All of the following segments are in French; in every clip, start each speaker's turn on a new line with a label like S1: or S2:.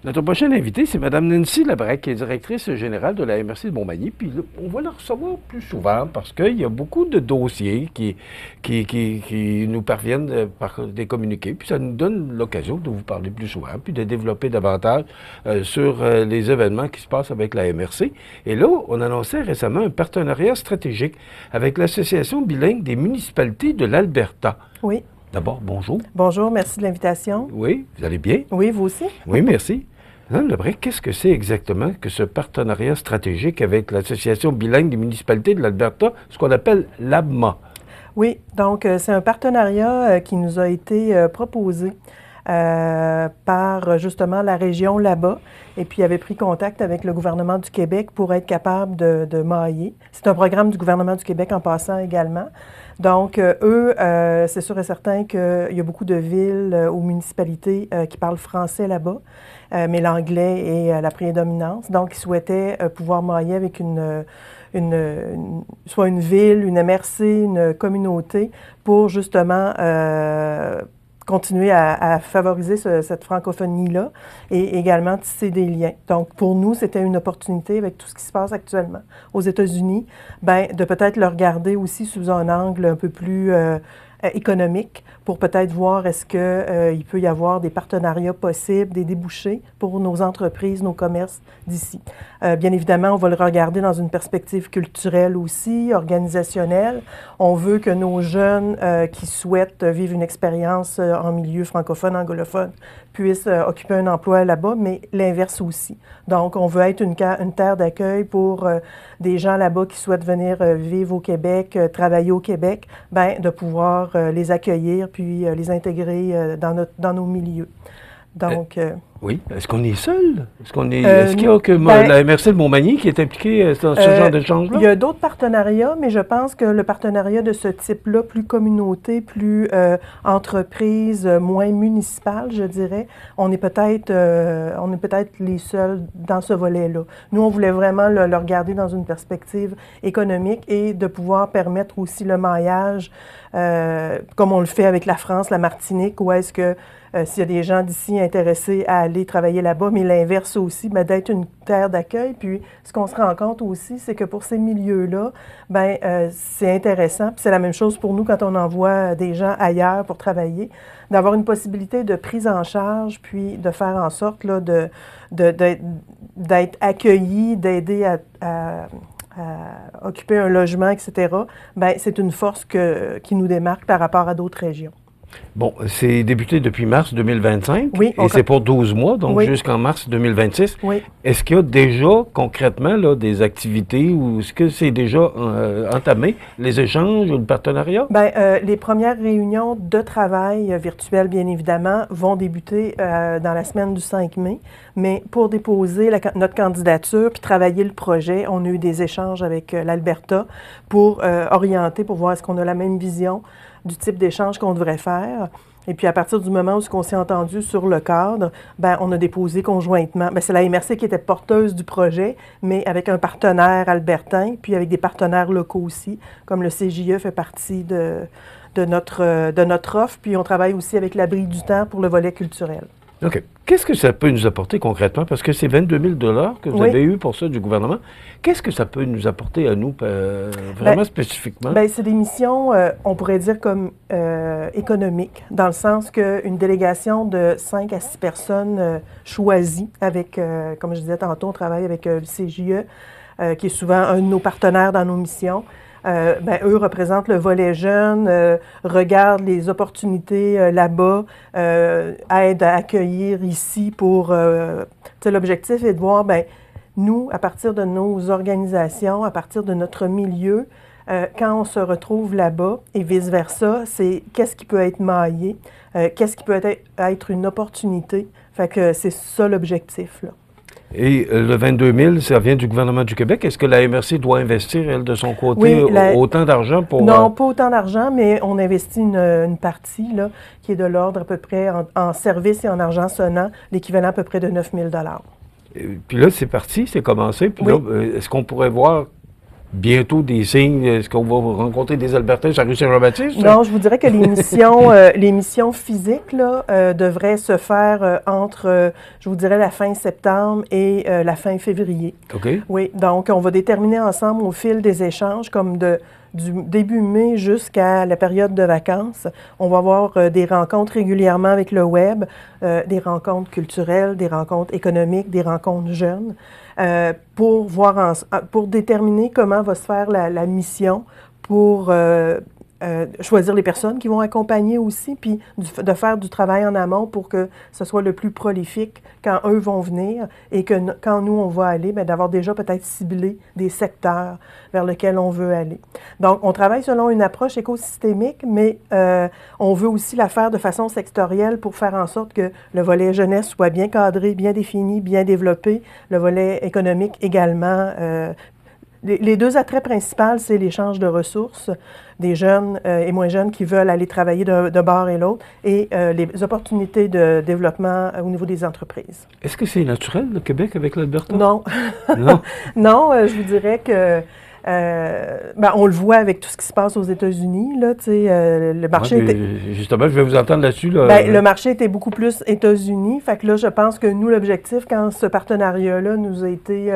S1: Notre prochaine invitée, c'est Mme Nancy Labrec, qui est directrice générale de la MRC de Montmagny. Puis là, on va la recevoir plus souvent parce qu'il y a beaucoup de dossiers qui nous parviennent par des communiqués. Puis ça nous donne l'occasion de vous parler plus souvent, puis de développer davantage sur les événements qui se passent avec la MRC. Et là, on annonçait récemment un partenariat stratégique avec l'Association bilingue des municipalités de l'Alberta.
S2: Oui.
S1: D'abord, bonjour.
S2: Bonjour, merci de l'invitation.
S1: Oui, vous allez bien?
S2: Oui, vous aussi?
S1: Oui, merci. Madame Labrec, qu'est-ce que c'est exactement que ce partenariat stratégique avec l'Association bilingue des municipalités de l'Alberta, ce qu'on appelle l'ABMA?
S2: Oui, donc c'est un partenariat qui nous a été proposé par justement la région là-bas et puis avait pris contact avec le gouvernement du Québec pour être capable de mailler. C'est un programme du gouvernement du Québec en passant également. Donc, eux, c'est sûr et certain qu'il y a beaucoup de villes ou municipalités qui parlent français là-bas, mais l'anglais est la prédominance. Donc, ils souhaitaient pouvoir mailler avec soit une ville, une MRC, une communauté pour justement continuer à favoriser cette francophonie-là et également tisser des liens. Donc, pour nous, c'était une opportunité avec tout ce qui se passe actuellement aux États-Unis, de peut-être le regarder aussi sous un angle un peu plus économique pour peut-être voir est-ce qu'il peut y avoir des partenariats possibles, des débouchés pour nos entreprises, nos commerces d'ici. Bien évidemment, on va le regarder dans une perspective culturelle aussi, organisationnelle. On veut que nos jeunes qui souhaitent vivre une expérience en milieu francophone, anglophone, puissent occuper un emploi là-bas, mais l'inverse aussi. Donc, on veut être une terre d'accueil pour des gens là-bas qui souhaitent venir vivre au Québec, travailler au Québec, de pouvoir les accueillir puis les intégrer dans nos milieux. Donc,
S1: oui. Est-ce qu'on est seul? Est-ce qu'il y a que la MRC de Montmagny qui est impliquée dans ce genre d'échange-là?
S2: Il y a d'autres partenariats, mais je pense que le partenariat de ce type-là, plus communauté, plus entreprise, moins municipale, je dirais, on est peut-être les seuls dans ce volet-là. Nous, on voulait vraiment le regarder dans une perspective économique et de pouvoir permettre aussi le maillage, comme on le fait avec la France, la Martinique, où est-ce que s'il y a des gens d'ici intéressés à aller travailler là-bas, mais l'inverse aussi, d'être une terre d'accueil. Puis, ce qu'on se rend compte aussi, c'est que pour ces milieux-là, c'est intéressant. Puis, c'est la même chose pour nous quand on envoie des gens ailleurs pour travailler, d'avoir une possibilité de prise en charge, puis de faire en sorte là, d'être accueilli, d'aider à occuper un logement, etc., c'est une force qui nous démarque par rapport à d'autres régions.
S1: Bon, c'est débuté depuis mars 2025
S2: oui,
S1: et c'est pour 12 mois, donc
S2: oui.
S1: Jusqu'en mars 2026.
S2: Oui.
S1: Est-ce qu'il y a déjà concrètement là, des activités ou est-ce que c'est déjà entamé, les échanges ou le partenariat?
S2: Les premières réunions de travail virtuelles, bien évidemment, vont débuter dans la semaine du 5 mai, mais pour déposer notre candidature puis travailler le projet, on a eu des échanges avec l'Alberta pour orienter, pour voir est-ce qu'on a la même vision du type d'échange qu'on devrait faire. Et puis, à partir du moment où on s'est entendu sur le cadre, on a déposé conjointement. C'est la MRC qui était porteuse du projet, mais avec un partenaire albertain, puis avec des partenaires locaux aussi, comme le CJE fait partie de notre offre. Puis, on travaille aussi avec l'Abri du temps pour le volet culturel.
S1: OK. Qu'est-ce que ça peut nous apporter concrètement? Parce que c'est 22 000 $ que vous avez eu pour ça du gouvernement. Qu'est-ce que ça peut nous apporter à nous, vraiment spécifiquement?
S2: C'est des missions, on pourrait dire comme économiques, dans le sens qu'une délégation de 5 à 6 personnes choisies avec, comme je disais tantôt, on travaille avec le CJE, qui est souvent un de nos partenaires dans nos missions. Eux représentent le volet jeune, regardent les opportunités là-bas, aident à accueillir ici pour... l'objectif est de voir, nous, à partir de nos organisations, à partir de notre milieu, quand on se retrouve là-bas et vice-versa, c'est qu'est-ce qui peut être maillé, qu'est-ce qui peut être une opportunité. Fait que c'est ça l'objectif, là.
S1: Et le 22 000, ça vient du gouvernement du Québec. Est-ce que la MRC doit investir, elle, de son côté, autant d'argent pour...
S2: Non, pas autant d'argent, mais on investit une partie là, qui est de l'ordre à peu près, en services et en argent sonnant, l'équivalent à peu près de 9 000 $.
S1: Puis là, c'est parti, c'est commencé. Puis là, est-ce qu'on pourrait voir bientôt des signes? Est-ce qu'on va rencontrer des Albertains sur la rue Saint-Jean-Baptiste?
S2: Non, je vous dirais que les missions physiques là, devraient se faire entre, je vous dirais, la fin septembre et la fin février.
S1: OK.
S2: Oui, donc on va déterminer ensemble au fil des échanges, comme du début mai jusqu'à la période de vacances. On va avoir des rencontres régulièrement avec le web, des rencontres culturelles, des rencontres économiques, des rencontres jeunes, pour déterminer comment va se faire la mission, pour choisir les personnes qui vont accompagner aussi, puis de faire du travail en amont pour que ce soit le plus prolifique quand eux vont venir et que quand nous, on va aller, bien, d'avoir déjà peut-être ciblé des secteurs vers lesquels on veut aller. Donc, on travaille selon une approche écosystémique, mais on veut aussi la faire de façon sectorielle pour faire en sorte que le volet jeunesse soit bien cadré, bien défini, bien développé, le volet économique également. Les deux attraits principaux, c'est l'échange de ressources des jeunes et moins jeunes qui veulent aller travailler d'un bord et l'autre et les opportunités de développement au niveau des entreprises.
S1: Est-ce que c'est naturel, le Québec, avec l'Alberta?
S2: Non.
S1: Non?
S2: Non, je vous dirais que on le voit avec tout ce qui se passe aux États-Unis. Là, le marché
S1: justement, je vais vous entendre là-dessus.
S2: Le marché était beaucoup plus États-Unis. Fait que là, je pense que nous, l'objectif, quand ce partenariat-là nous a été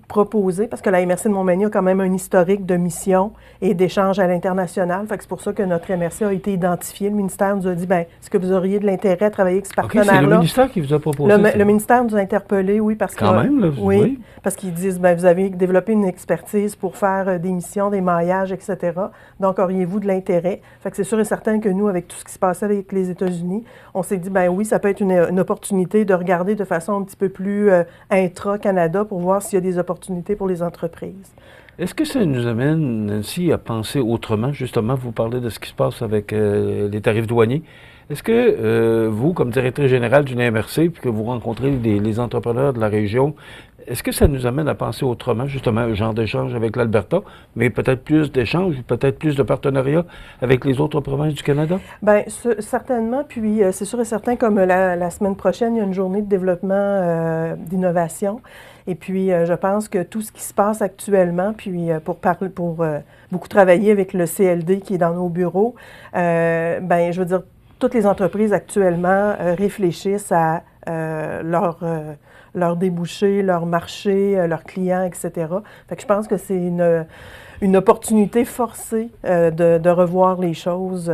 S2: proposé, parce que la MRC de Montmagny a quand même un historique de mission et d'échange à l'international. Fait que c'est pour ça que notre MRC a été identifié. Le ministère nous a dit, est-ce que vous auriez de l'intérêt à travailler avec ce partenaire-là?
S1: C'est le ministère qui vous a proposé ça?
S2: Le ministère nous a interpellés, oui, parce que...
S1: Quand même, là,
S2: oui, parce qu'ils disent, vous avez développé une expertise pour faire des missions, des maillages, etc. Donc, auriez-vous de l'intérêt? Fait que c'est sûr et certain que nous, avec tout ce qui se passait avec les États-Unis, on s'est dit, oui, ça peut être une opportunité de regarder de façon un petit peu plus intra-Canada pour voir s'il y a des opportunités pour les entreprises.
S1: Est-ce que ça nous amène, Nancy, à penser autrement? Justement, vous parlez de ce qui se passe avec les tarifs douaniers. Est-ce que vous, comme directrice générale d'une MRC, puis que vous rencontrez les entrepreneurs de la région, est-ce que ça nous amène à penser autrement, justement, un genre d'échange avec l'Alberta, mais peut-être plus d'échanges, peut-être plus de partenariats avec les autres provinces du Canada? Bien,
S2: certainement. Puis, c'est sûr et certain, comme la semaine prochaine, il y a une journée de développement d'innovation. Et puis, je pense que tout ce qui se passe actuellement, puis pour beaucoup travailler avec le CLD qui est dans nos bureaux, je veux dire, toutes les entreprises actuellement réfléchissent à leurs débouchés, leurs marchés, leurs clients, etc. Fait que je pense que c'est une opportunité forcée de revoir les choses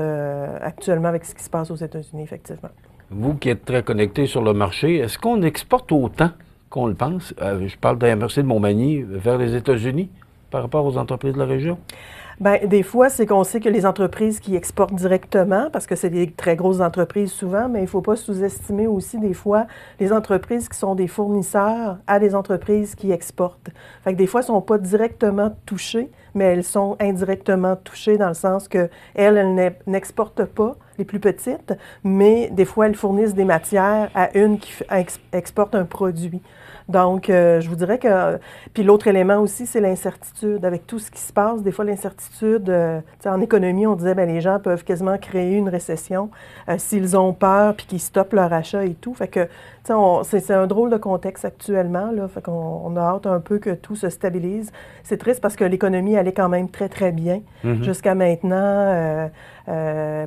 S2: actuellement avec ce qui se passe aux États-Unis, effectivement.
S1: Vous qui êtes très connecté sur le marché, est-ce qu'on exporte autant qu'on le pense? Je parle de la MRC de Montmagny vers les États-Unis par rapport aux entreprises de la région?
S2: Bien, des fois, c'est qu'on sait que les entreprises qui exportent directement, parce que c'est des très grosses entreprises souvent, mais il ne faut pas sous-estimer aussi des fois les entreprises qui sont des fournisseurs à des entreprises qui exportent. Fait que des fois, elles ne sont pas directement touchées, mais elles sont indirectement touchées dans le sens qu'elles n'exportent pas, les plus petites, mais des fois, elles fournissent des matières à une qui exporte un produit. Donc, je vous dirais que... Puis l'autre élément aussi, c'est l'incertitude. Avec tout ce qui se passe, des fois, l'incertitude, en économie, on disait, les gens peuvent quasiment créer une récession s'ils ont peur puis qu'ils stoppent leur achat et tout. Fait que, c'est un drôle de contexte actuellement, là. Fait qu'on a hâte un peu que tout se stabilise. C'est triste parce que l'économie allait quand même très, très bien jusqu'à maintenant.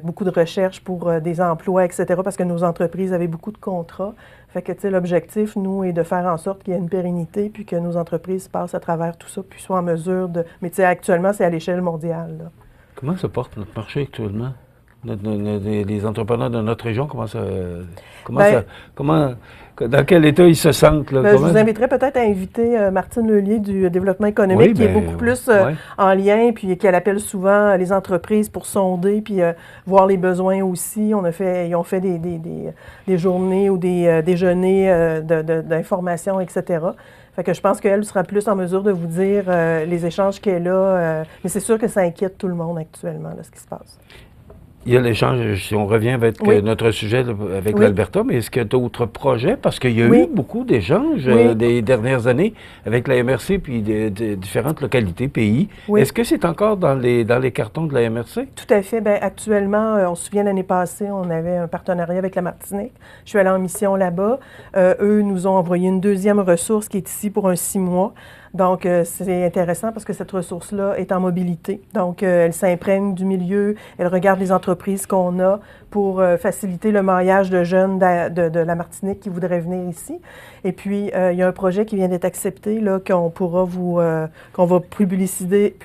S2: Beaucoup de recherches pour des emplois, etc., parce que nos entreprises avaient beaucoup de contrats. Fait que, l'objectif, nous, est de faire en sorte qu'il y ait une pérennité, puis que nos entreprises passent à travers tout ça, puis soient en mesure de... Mais actuellement, c'est à l'échelle mondiale, là.
S1: Comment se porte notre marché actuellement? Les entrepreneurs de notre région, dans quel état ils se sentent? Là,
S2: je vous inviterais peut-être à inviter Martine Lelier du développement économique, qui est beaucoup plus en lien, puis qui appelle souvent les entreprises pour sonder, puis voir les besoins aussi. Ils ont fait des journées ou des déjeuners d'information, etc. Fait que je pense qu'elle sera plus en mesure de vous dire les échanges qu'elle a. Mais c'est sûr que ça inquiète tout le monde actuellement, là, ce qui se passe.
S1: Il y a l'échange, si on revient avec notre sujet avec l'Alberta, mais est-ce qu'il y a d'autres projets? Parce qu'il y a eu beaucoup d'échanges des dernières années avec la MRC puis de différentes localités, pays. Est-ce que c'est encore dans les cartons de la MRC?
S2: Tout à fait. Bien, actuellement, on se souvient l'année passée, on avait un partenariat avec la Martinique. Je suis allée en mission là-bas. Eux nous ont envoyé une deuxième ressource qui est ici pour un 6 mois. Donc, c'est intéressant parce que cette ressource-là est en mobilité. Donc, elle s'imprègne du milieu, elle regarde les entreprises qu'on a pour faciliter le maillage de jeunes de la Martinique qui voudraient venir ici. Et puis, il y a un projet qui vient d'être accepté, là, qu'on va publiciser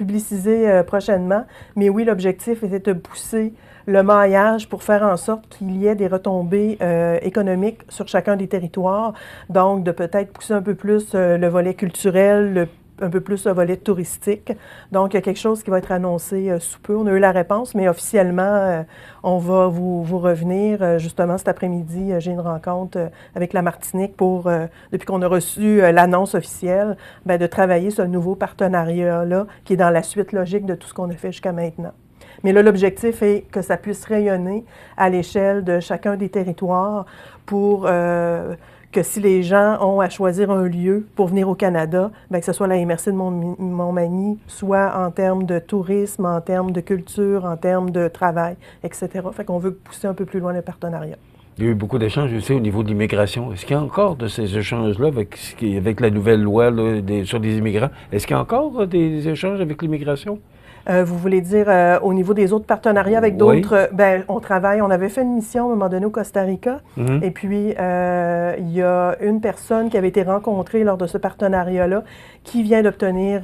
S2: prochainement. Mais oui, l'objectif était de pousser le maillage pour faire en sorte qu'il y ait des retombées économiques sur chacun des territoires. Donc, de peut-être pousser un peu plus le volet culturel, un peu plus le volet touristique. Donc, il y a quelque chose qui va être annoncé sous peu. On a eu la réponse, mais officiellement, on va vous revenir. Justement, cet après-midi, j'ai une rencontre avec la Martinique pour, depuis qu'on a reçu l'annonce officielle, bien, de travailler sur un nouveau partenariat-là qui est dans la suite logique de tout ce qu'on a fait jusqu'à maintenant. Mais là, l'objectif est que ça puisse rayonner à l'échelle de chacun des territoires pour que si les gens ont à choisir un lieu pour venir au Canada, bien, que ce soit la MRC de Montmagny, soit en termes de tourisme, en termes de culture, en termes de travail, etc. Fait qu'on veut pousser un peu plus loin le partenariat.
S1: Il y a eu beaucoup d'échanges aussi au niveau de l'immigration. Est-ce qu'il y a encore de ces échanges-là avec la nouvelle loi là, sur les immigrants? Est-ce qu'il y a encore des échanges avec l'immigration?
S2: Vous voulez dire au niveau des autres partenariats avec d'autres? Bien, on travaille. On avait fait une mission à un moment donné au Costa Rica. Et puis, il y a une personne qui avait été rencontrée lors de ce partenariat-là qui vient d'obtenir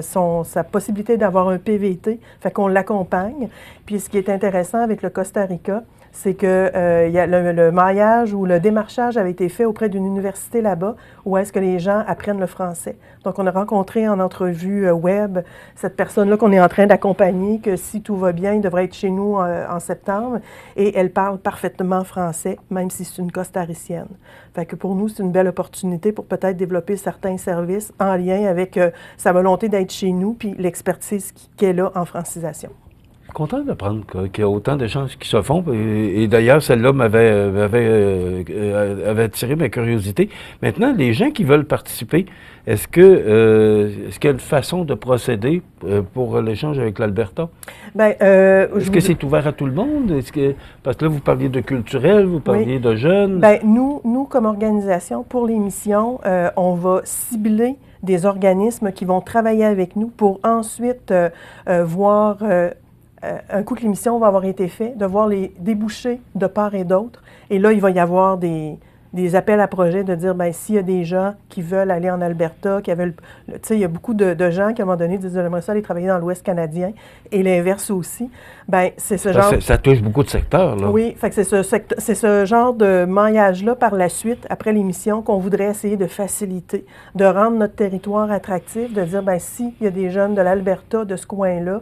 S2: sa possibilité d'avoir un PVT. Fait qu'on l'accompagne. Puis, ce qui est intéressant avec le Costa Rica, c'est que le maillage ou le démarchage avait été fait auprès d'une université là-bas où est-ce que les gens apprennent le français. Donc, on a rencontré en entrevue web cette personne-là qu'on est en train d'accompagner, que si tout va bien, il devrait être chez nous en septembre. Et elle parle parfaitement français, même si c'est une costaricienne. Fait que pour nous, c'est une belle opportunité pour peut-être développer certains services en lien avec sa volonté d'être chez nous puis l'expertise qu'elle a en francisation.
S1: Content d'apprendre qu'il y a autant d'échanges qui se font. Et d'ailleurs, celle-là avait attiré ma curiosité. Maintenant, les gens qui veulent participer, est-ce qu'il y a une façon de procéder pour l'échange avec l'Alberta? Est-ce que c'est ouvert à tout le monde? Parce que là, vous parliez de culturel, vous parliez de jeunes.
S2: Bien, nous, comme organisation, pour l'émission, on va cibler des organismes qui vont travailler avec nous pour ensuite voir... un coup que l'émission va avoir été faite, de voir les débouchés de part et d'autre. Et là, il va y avoir des appels à projets de dire, bien, s'il y a des gens qui veulent aller en Alberta, tu sais, il y a beaucoup de gens qui, à un moment donné, disent, j'aimerais ça aller travailler dans l'Ouest canadien, et l'inverse aussi. Bien, c'est ce genre...
S1: Ça touche beaucoup de secteurs, là.
S2: Oui, fait que c'est ce genre de maillage-là, par la suite, après l'émission, qu'on voudrait essayer de faciliter, de rendre notre territoire attractif, de dire, bien, s'il y a des jeunes de l'Alberta, de ce coin-là,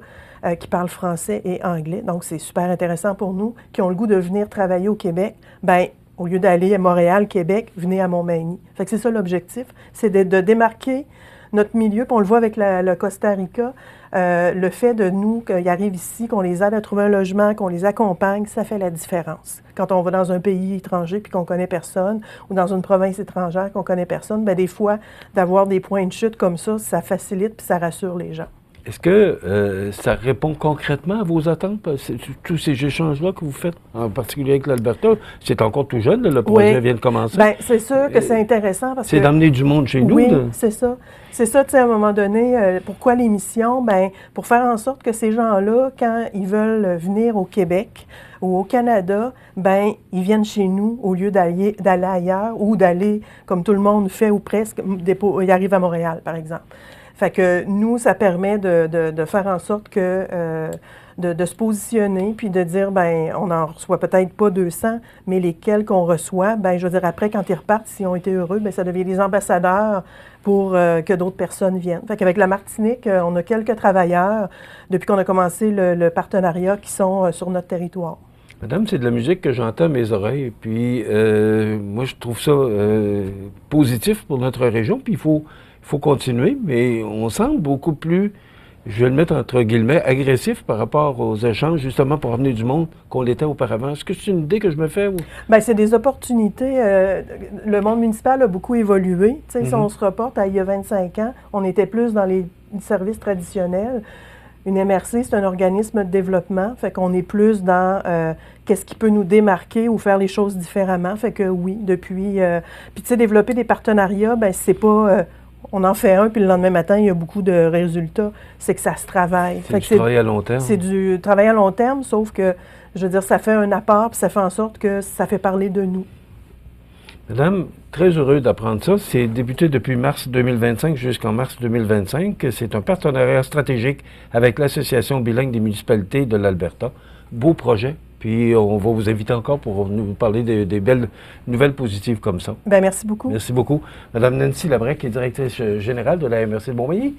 S2: qui parlent français et anglais. Donc, c'est super intéressant pour nous, qui ont le goût de venir travailler au Québec. Bien, au lieu d'aller à Montréal, Québec, venez à Montmagny. Fait que c'est ça l'objectif, c'est de démarquer notre milieu. Puis on le voit avec le Costa Rica, le fait de nous, qu'ils arrivent ici, qu'on les aide à trouver un logement, qu'on les accompagne, ça fait la différence. Quand on va dans un pays étranger puis qu'on connaît personne, ou dans une province étrangère qu'on connaît personne, bien, des fois, d'avoir des points de chute comme ça facilite puis ça rassure les gens.
S1: Est-ce que ça répond concrètement à vos attentes, tous ces échanges-là que vous faites, en particulier avec l'Alberta? C'est encore tout jeune, là, le projet vient de commencer.
S2: Bien, c'est sûr que c'est intéressant parce que...
S1: C'est d'amener du monde chez nous.
S2: Oui, c'est ça. C'est ça, tu sais, à un moment donné, pourquoi l'émission? Bien, pour faire en sorte que ces gens-là, quand ils veulent venir au Québec ou au Canada, bien, ils viennent chez nous au lieu d'aller ailleurs ou d'aller, comme tout le monde fait ou presque, ils arrivent à Montréal, par exemple. Fait que nous, ça permet de faire en sorte que de se positionner puis de dire, bien, on n'en reçoit peut-être pas 200, mais lesquels qu'on reçoit, bien, je veux dire, après, quand ils repartent, s'ils ont été heureux, bien, ça devient des ambassadeurs pour que d'autres personnes viennent. Fait qu'avec la Martinique, on a quelques travailleurs, depuis qu'on a commencé le partenariat, qui sont sur notre territoire.
S1: Madame, c'est de la musique que j'entends à mes oreilles. Puis, moi, je trouve ça positif pour notre région. Puis, il faut continuer, mais on semble beaucoup plus, je vais le mettre entre guillemets, agressif par rapport aux échanges, justement pour amener du monde qu'on l'était auparavant. Est-ce que c'est une idée que je me fais? Ou...
S2: Bien, c'est des opportunités. Le monde municipal a beaucoup évolué. Tu sais, si on se reporte à il y a 25 ans, on était plus dans les services traditionnels. Une MRC, c'est un organisme de développement, fait qu'on est plus dans qu'est-ce qui peut nous démarquer ou faire les choses différemment. Fait que oui, depuis... puis tu sais, développer des partenariats, bien, c'est pas... on en fait un, puis le lendemain matin, il y a beaucoup de résultats. C'est que ça se travaille.
S1: C'est du travail à long terme.
S2: C'est du travail à long terme, sauf que, je veux dire, ça fait un apport, puis ça fait en sorte que ça fait parler de nous.
S1: Madame, très heureux d'apprendre ça. C'est débuté depuis mars 2025 jusqu'en mars 2025. C'est un partenariat stratégique avec l'Association bilingue des municipalités de l'Alberta. Beau projet. Puis on va vous inviter encore pour nous parler des belles nouvelles positives comme ça.
S2: Bien, merci beaucoup.
S1: Merci beaucoup. Madame Nancy Labrec, qui est directrice générale de la MRC de Montmagny.